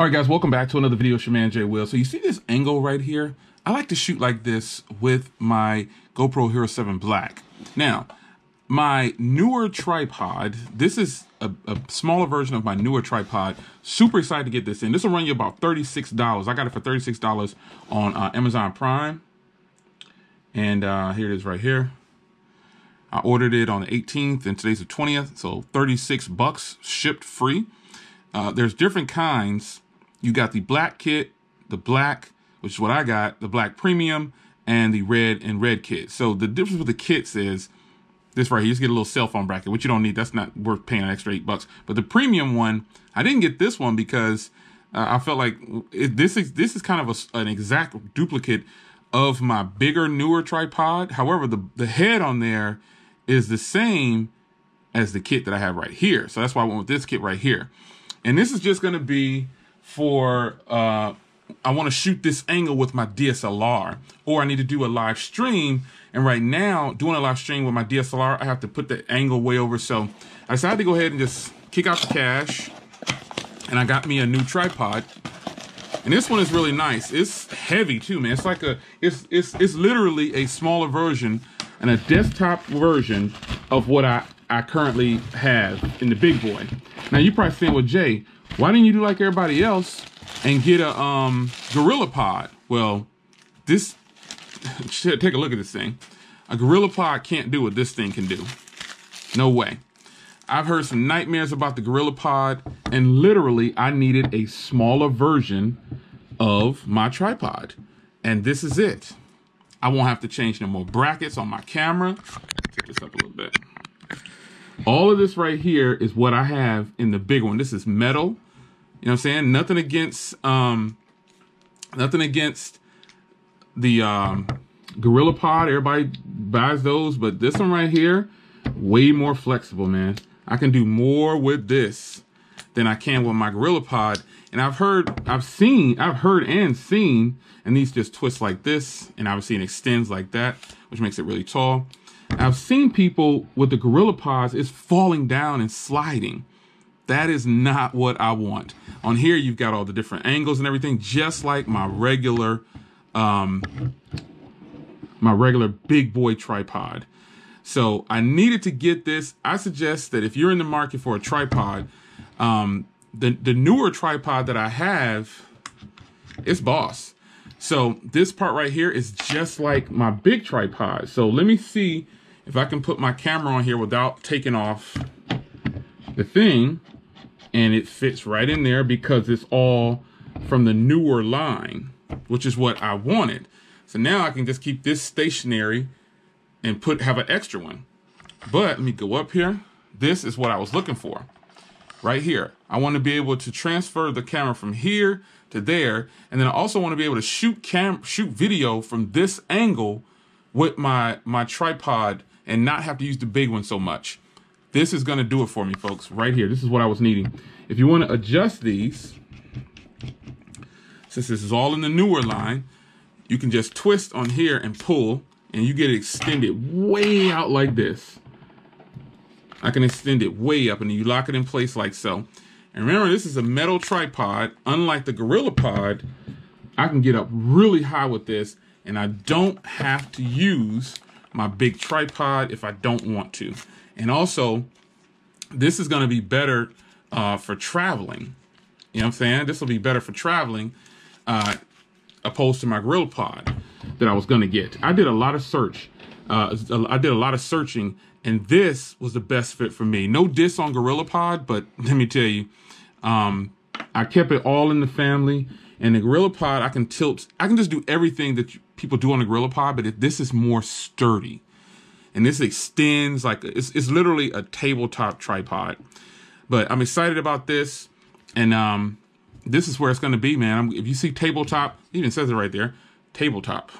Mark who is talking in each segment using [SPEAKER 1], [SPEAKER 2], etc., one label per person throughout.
[SPEAKER 1] All right, guys, welcome back to another video. It's your man, Jay Will. So you see this angle right here? I like to shoot like this with my GoPro Hero 7 Black. Now, my newer tripod, this is a smaller version of my newer tripod. Super excited to get this in. This will run you about $36. I got it for $36 on Amazon Prime. And here it is right here. I ordered it on the 18th and today's the 20th. So 36 bucks shipped free. There's different kinds. You got the black kit, the black, which is what I got, the black premium, and the red kit. So the difference with the kits is this right here. You just get a little cell phone bracket, which you don't need. That's not worth paying an extra $8. But the premium one, I didn't get this one because I felt like this is kind of an exact duplicate of my bigger, newer tripod. However, the head on there is the same as the kit that I have right here. So that's why I went with this kit right here. And this is just going to be for, I want to shoot this angle with my DSLR, or I need to do a live stream. And right now, doing a live stream with my DSLR, I have to put the angle way over. So I decided to go ahead and just kick out the cash. And I got me a new tripod. And this one is really nice. It's heavy too, man. It's like it's literally a smaller version and a desktop version of what I currently have in the big boy. Now you're probably saying, well, Jay, why didn't you do like everybody else and get a GorillaPod? Well, this, take a look at this thing. A GorillaPod can't do what this thing can do. No way. I've heard some nightmares about the GorillaPod, and literally I needed a smaller version of my tripod. And this is it. I won't have to change no more brackets on my camera. Take this up a little bit. All of this right here is what I have in the big one. This is metal. You know what I'm saying? Nothing against the GorillaPod. Everybody buys those, but this one right here, way more flexible, man. I can do more with this than I can with my GorillaPod. And I've heard and seen, and these just twist like this, and obviously it extends like that, which makes it really tall. I've seen people with the GorillaPods, it's falling down and sliding. That is not what I want. On here, you've got all the different angles and everything, just like my regular big boy tripod. So I needed to get this. I suggest that if you're in the market for a tripod, the newer tripod that I have is boss. So this part right here is just like my big tripod. So let me see if I can put my camera on here without taking off the thing. And it fits right in there because it's all from the newer line, which is what I wanted. So now I can just keep this stationary and have an extra one. But let me go up here. This is what I was looking for right here. I want to be able to transfer the camera from here to there. And then I also want to be able to shoot video from this angle with my tripod and not have to use the big one so much. This is going to do it for me, folks, right here. This is what I was needing. If you want to adjust these, since this is all in the newer line, you can just twist on here and pull, and you get it extended way out like this. I can extend it way up, and you lock it in place like so. And remember, this is a metal tripod. Unlike the GorillaPod, I can get up really high with this, and I don't have to use my big tripod if I don't want to. And also, this is going to be better for traveling. You know what I'm saying? This will be better for traveling opposed to my GorillaPod that I was going to get. I did a lot of search. I did a lot of searching, and this was the best fit for me. No diss on GorillaPod, but let me tell you, I kept it all in the family. And the GorillaPod, I can just do everything that people do on the GorillaPod, but this is more sturdy. And this extends like, it's literally a tabletop tripod. But I'm excited about this. And this is where it's going to be, man. If you see tabletop, it even says it right there, tabletop.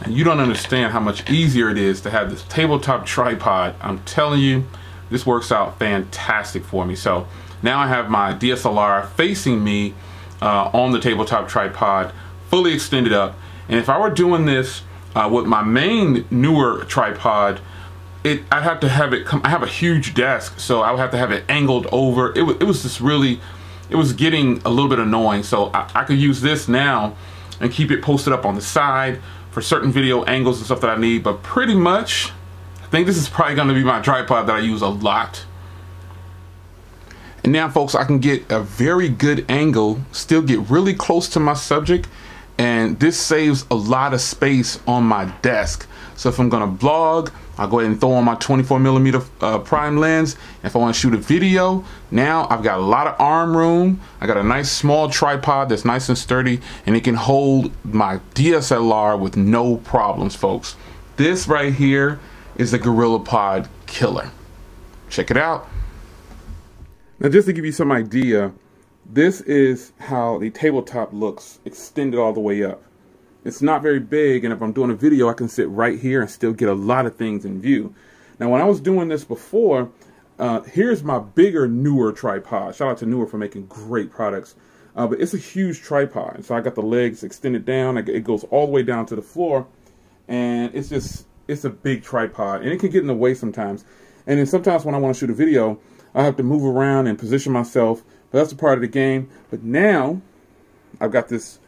[SPEAKER 1] And you don't understand how much easier it is to have this tabletop tripod. I'm telling you, this works out fantastic for me. So now I have my DSLR facing me on the tabletop tripod, fully extended up. And if I were doing this with my main newer tripod, I'd have to have it I have a huge desk, so I would have to have it angled over. It was just really it was getting a little bit annoying. So I could use this now and keep it posted up on the side for certain video angles and stuff that I need. But pretty much, I think this is probably gonna be my tripod that I use a lot. And now folks, I can get a very good angle, still get really close to my subject, and this saves a lot of space on my desk. So if I'm gonna vlog, I'll go ahead and throw on my 24mm prime lens. If I wanna shoot a video, now I've got a lot of arm room. I got a nice small tripod that's nice and sturdy, and it can hold my DSLR with no problems, folks. This right here is the GorillaPod killer. Check it out. Now just to give you some idea, this is how the tabletop looks extended all the way up. It's not very big, and if I'm doing a video, I can sit right here and still get a lot of things in view. Now when I was doing this before, here's my bigger, newer tripod. Shout out to Newer for making great products. But it's a huge tripod. So I got the legs extended down. It goes all the way down to the floor. And it's a big tripod. And it can get in the way sometimes. And then sometimes when I want to shoot a video, I have to move around and position myself. But that's a part of the game. But now I've got this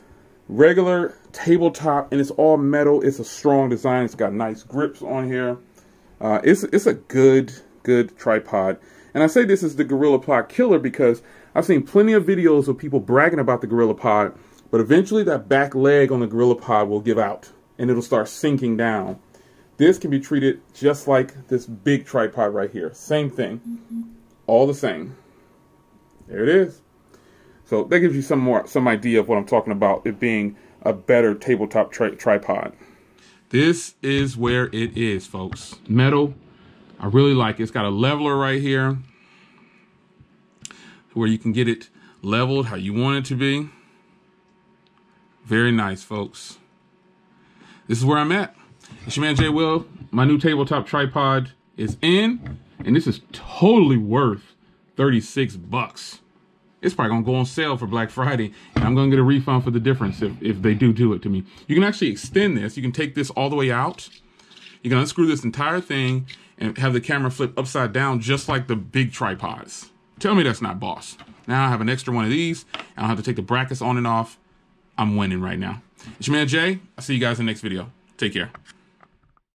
[SPEAKER 1] regular tabletop, and it's all metal. It's a strong design. It's got nice grips on here. It's a good tripod. And I say this is the GorillaPod killer because I've seen plenty of videos of people bragging about the GorillaPod, but eventually that back leg on the GorillaPod will give out and it'll start sinking down. This can be treated just like this big tripod right here. Same thing. All the same. There it is. So that gives you some idea of what I'm talking about, it being a better tabletop tripod. This is where it is, folks. Metal. I really like it. It's got a leveler right here where you can get it leveled how you want it to be. Very nice, folks. This is where I'm at. It's your man Jay Will. My new tabletop tripod is in, and this is totally worth 36 bucks. It's probably gonna go on sale for Black Friday, and I'm gonna get a refund for the difference if they do it to me. You can actually extend this. You can take this all the way out. You can unscrew this entire thing and have the camera flip upside down just like the big tripods. Tell me that's not boss. Now I have an extra one of these. I don't have to take the brackets on and off. I'm winning right now. It's your man Jay. I'll see you guys in the next video. Take care.